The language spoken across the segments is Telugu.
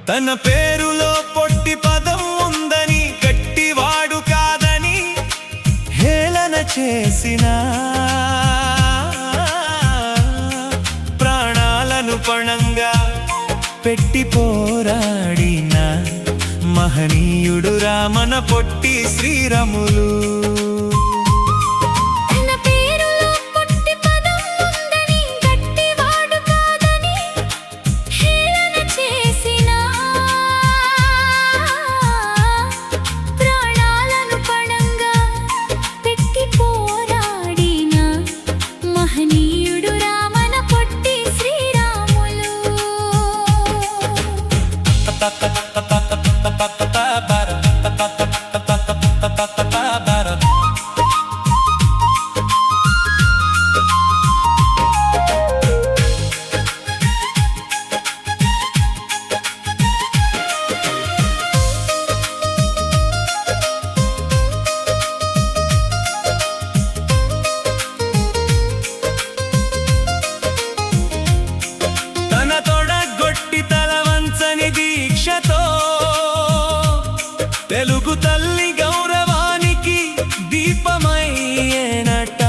తన పేరులో పొట్టి పదం ఉందని, గట్టివాడు కాదని హేళన చేసిన, ప్రాణాలను పణంగా పెట్టి పోరాడిన మహనీయుడు రామన పొట్టి శ్రీరాములు. దీక్షతో తెలుగు తల్లి గౌరవానికి దీపమయ్యేనట,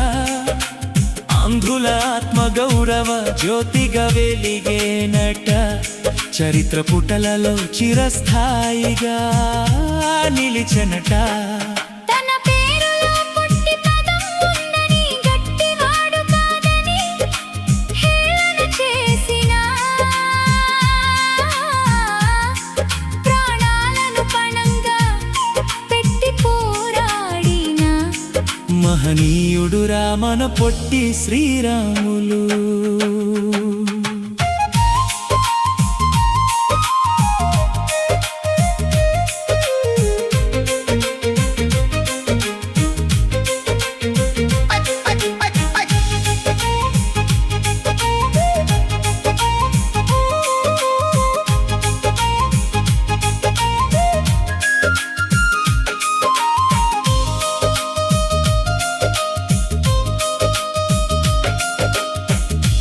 ఆంధ్రుల ఆత్మ గౌరవ జ్యోతిగా వెలిగేనట, చరిత్ర పుటలలో చిరస్థాయిగా నిలిచెనట. మహనీయుడు రామన పొట్టి శ్రీరాములు.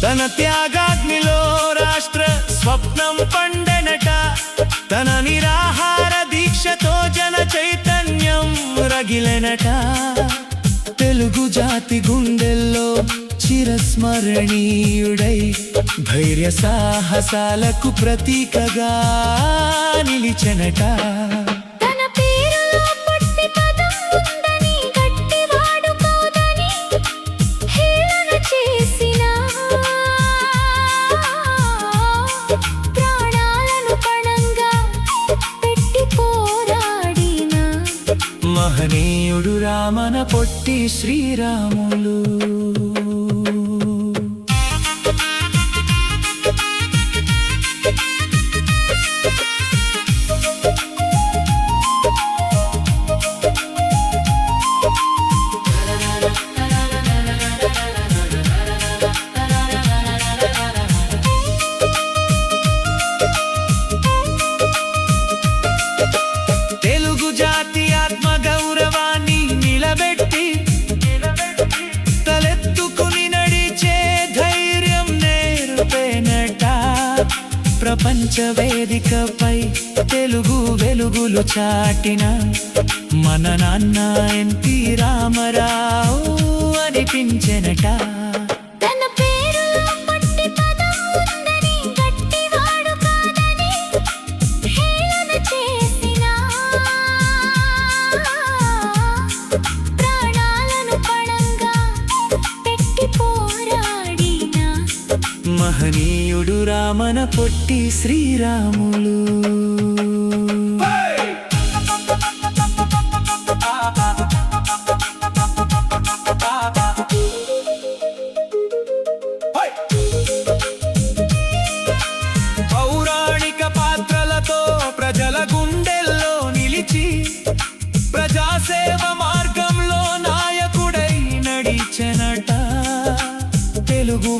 తన త్యాగాగ్నిలో రాష్ట్ర స్వప్నం పండెనట, తన నిరాహార దీక్షతో జన చైతన్యం రగిలెనట, తెలుగు జాతి గుండెల్లో చిరస్మరణీయుడై ధైర్య సాహసాలకు ప్రతీకగా నిలిచెనట. మహనీయుడు రామన పొట్టి శ్రీరాములు. తెలుగు జాతి ఆత్మ గౌరవాన్ని నిలబెట్టి తలెత్తుకుని నడిచే ధైర్యం నేర్పేనట, ప్రపంచ వేదికపై తెలుగు వెలుగులు చాటిన మన నాన్న ఎన్టీ రామారావు అనిపించెనట. మహనీయుడు రామన పొట్టి శ్రీరాములు. పౌరాణిక పాత్రలతో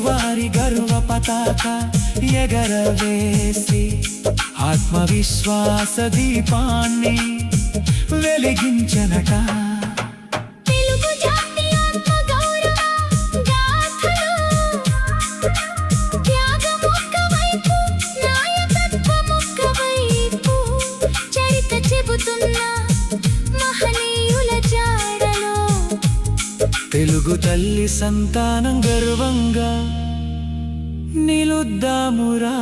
వారి గర్వ పతాక ఎగరవేసి ఆత్మవిశ్వాస దీపాన్ని వెలిగించనట. తెలుగు జాతి ఆత్మ గౌరవ గాథలు, త్యాగమొక్క వైపు, నాయకత్వమొక్క వైపు, చరిత చెబుతున్న మహనీయుల జాడలో తెలుగు తల్లి సంతానం గర్వంగా నిలుద్దామురా.